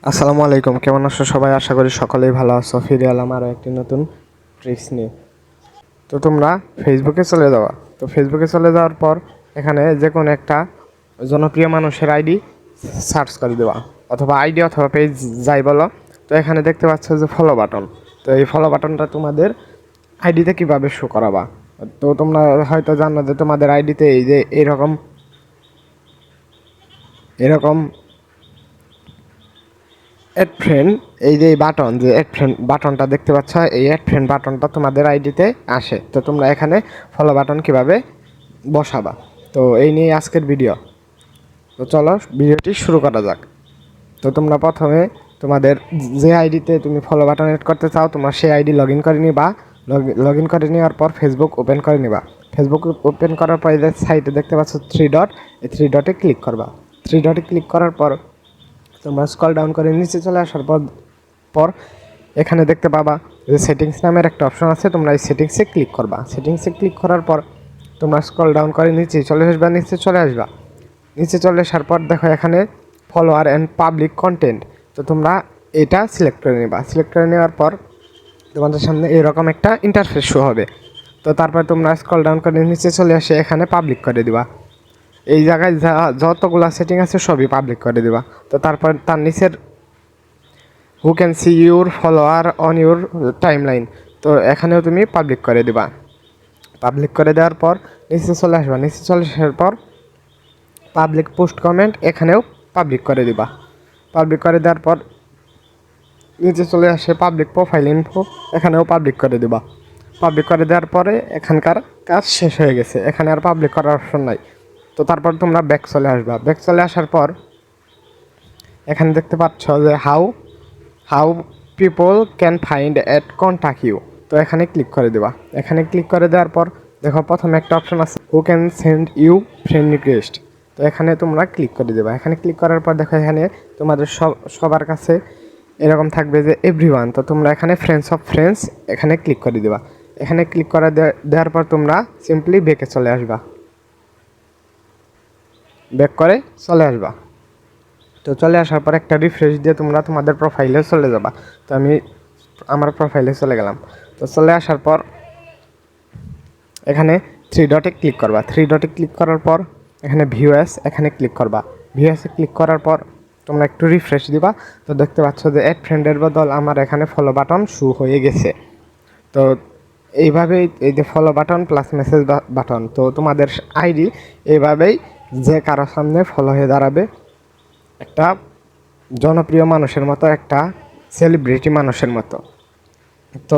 আসসালামু আলাইকুম, কেমন আছো সবাই? আশা করি সকলেই ভালো আছো। ফিরে এলাম আরও একটি নতুন ট্রিক্স নিয়ে। তো তোমরা ফেসবুকে চলে যাওয়া। তো ফেসবুকে চলে যাওয়ার পর এখানে যে কোনো একটা জনপ্রিয় মানুষের আইডি সার্চ করে দেওয়া, অথবা আইডি অথবা পেজ যাই বলো। তো এখানে দেখতে পাচ্ছ যে ফলো বাটন। তো এই ফলো বাটনটা তোমাদের আইডিতে কীভাবে শো করাবা। তো তোমরা হয়তো জানো যে তোমাদের আইডিতে এই যে এরকম এরকম অ্যাড ফ্রেন্ড, এই যে বাটন, যে অ্যাড ফ্রেন্ড বাটনটা দেখতে পাচ্ছ, এই অ্যাড ফ্রেন্ড বাটনটা তোমাদের আইডিতে আসে। তো তোমরা এখানে ফলো বাটন কিভাবে বসাবা, তো এই নিয়ে আজকের ভিডিও। তো চলো ভিডিওটি শুরু করা যাক। তো তোমরা প্রথমে তোমাদের যে আইডিতে তুমি ফলো বাটন অ্যাড করতে চাও, তোমরা সেই আইডি লগ ইন করে নিবা। লগ ইন করে নেওয়ার পর ফেসবুক ওপেন করে নিবা। ফেসবুক ওপেন করার পর যে সাইটে দেখতে পাচ্ছ থ্রি ডট, এই থ্রি ডটে ক্লিক করবা। থ্রি ডটে ক্লিক করার পর তোমরা স্ক্রল ডাউন করে নিচে চলে আসার পর এখানে দেখতে পাবা যে সেটিংস নামের একটা অপশন আছে। তোমরা এই সেটিংসে ক্লিক করবা। সেটিংসে ক্লিক করার পর তোমরা স্ক্রল ডাউন করে নিচে চলে আসবা। নিচে চলে আসার পর দেখো এখানে ফলোয়ার অ্যান্ড পাবলিক কন্টেন্ট। তো তোমরা এটা সিলেক্ট করে নেবা। সিলেক্ট করে নেওয়ার পর তোমাদের সামনে এরকম একটা ইন্টারফেস শো হবে। তো তারপর তোমরা স্ক্রল ডাউন করে নিচে চলে আসে এখানে পাবলিক করে দিবা। এই জায়গায় যতগুলো সেটিং আছে সবই পাবলিক করে দিবা। তো তারপর তার নিচের who can see your follower on your timeline, তো এখানেও তুমি পাবলিক করে দিবা। পাবলিক করে দেওয়ার পর নিচে চলে আসবা। নিচে চলে আসার পর পাবলিক পোস্ট কমেন্ট, এখানেও পাবলিক করে দিবা। পাবলিক করে দেওয়ার পর নিচে চলে আসে পাবলিক প্রোফাইল ইনফো, এখানেও পাবলিক করে দিবা। পাবলিক করে দেওয়ার পরে এখানকার কাজ শেষ হয়ে গেছে, এখানে আর পাবলিক করার অপশন নাই। তো তারপর তোমরা ব্যাক চলে আসবা। ব্যাক চলে আসার পর এখানে দেখতে পাচ্ছ যে how people can find at contact you, তো এখানে ক্লিক করে দেবা। এখানে ক্লিক করে দেওয়ার পর দেখো প্রথমে একটা অপশন আছে who can send you friend request, তো এখানে তোমরা ক্লিক করে দেবা। এখানে ক্লিক করার পর দেখো এখানে তোমাদের সবার কাছে এরকম থাকবে যে এভরিওয়ান, তো তোমরা এখানে ফ্রেন্ডস অফ ফ্রেন্ডস এখানে ক্লিক করে দেবা। এখানে ক্লিক করে দেওয়ার পর তোমরা সিম্পলি ব্যাকে চলে আসবা। ব্যাক করে চলে আসবা। তো চলে আসার পর একটা রিফ্রেশ দিয়ে তোমরা তোমাদের প্রোফাইলে চলে যাবা। তো আমি আমার প্রোফাইলে চলে গেলাম। তো চলে আসার পর এখানে থ্রি ডটে ক্লিক করবা। থ্রি ডটে ক্লিক করার পর এখানে ভিউএস, এখানে ক্লিক করবা। ভিউএসে ক্লিক করার পর তোমরা একটু রিফ্রেশ দিবা। তো দেখতে পাচ্ছ যে অ্যাড ফ্রেন্ডের বদল আমার এখানে ফলো বাটন শো হয়ে গেছে। তো এইভাবেই এই যে follow button plus message button, তো তোমাদের আইডি এইভাবেই যে কারো সামনে ফলো হয়ে দাঁড়াবে, একটা জনপ্রিয় মানুষের মতো, একটা সেলিব্রিটি মানুষের মতো। তো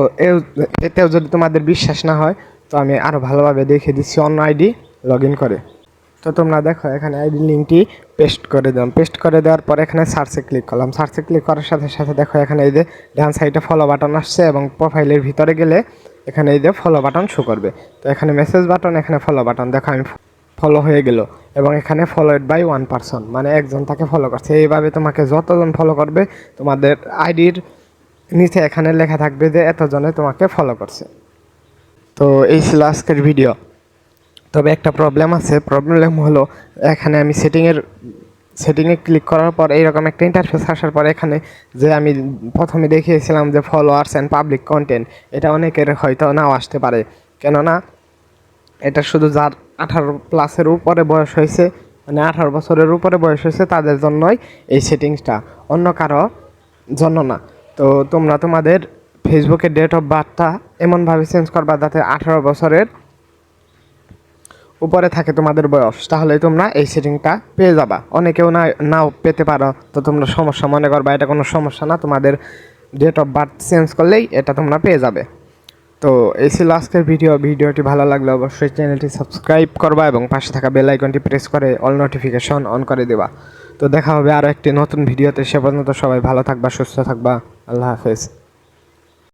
এতেও যদি তোমাদের বিশ্বাস না হয়, তো আমি আরও ভালোভাবে দেখিয়ে দিচ্ছি অন্য আইডি লগ ইন করে। তো তোমরা দেখো এখানে আইডি লিঙ্কটি পেস্ট করে দিলাম। পেস্ট করে দেওয়ার পর এখানে সার্চে ক্লিক করলাম। সার্চে ক্লিক করার সাথে সাথে দেখো এখানে এই যে ডান সাইডে ফলো বাটন আসছে, এবং প্রোফাইলের ভিতরে গেলে এখানে এই যে ফলো বাটন শো করবে। তো এখানে মেসেজ বাটন, এখানে ফলো বাটন, দেখো আমি ফলো হয়ে গেল, এবং এখানে ফলোড বাই ওয়ান পারসন, মানে একজন তাকে ফলো করছে। এইভাবে তোমাকে যতজন ফলো করবে তোমাদের আইডির নিচে এখানে লেখা থাকবে যে এতজনে তোমাকে ফলো করছে। তো এই ছিল আজকের ভিডিও। তবে একটা প্রবলেম আছে। প্রবলেম হলো এখানে আমি সেটিংয়ে ক্লিক করার পর এইরকম একটা ইন্টারফেস আসার পর এখানে যে আমি প্রথমে দেখিয়েছিলাম যে ফলোয়ার্স অ্যান্ড পাবলিক কন্টেন্ট, এটা অনেকের হয়তো নাও আসতে পারে। কেননা এটা শুধু যার 18+ উপরে বয়স হয়েছে, মানে 18 বছরের উপরে বয়স হয়েছে তাদের জন্যই এই সেটিংসটা, অন্য কারো জন্য না। তো তোমরা তোমাদের ফেসবুকের ডেট অফ বার্থটা এমনভাবে চেঞ্জ করবা যাতে 18 বছরের উপরে থাকে তোমাদের বয়স, তাহলে তোমরা এই সেটিংটা পেয়ে যাবা। অনেকেও নাও পেতে পারো, তো তোমরা সমস্যা মনে করবা, এটা কোনো সমস্যা না। তোমাদের ডেট অফ বার্থ চেঞ্জ করলেই এটা তোমরা পেয়ে যাবে। তো এই ছিল আজকের ভিডিওটি ভালো লাগলে অবশ্যই চ্যানেলটি সাবস্ক্রাইব করবা এবং পাশে থাকা বেল আইকনটি প্রেস করে অল নোটিফিকেশন অন করে দেবা। তো দেখা হবে আরও একটি নতুন ভিডিওতে। সে পর্যন্ত সবাই ভালো থাকবা, সুস্থ থাকবা। আল্লাহ হাফেজ।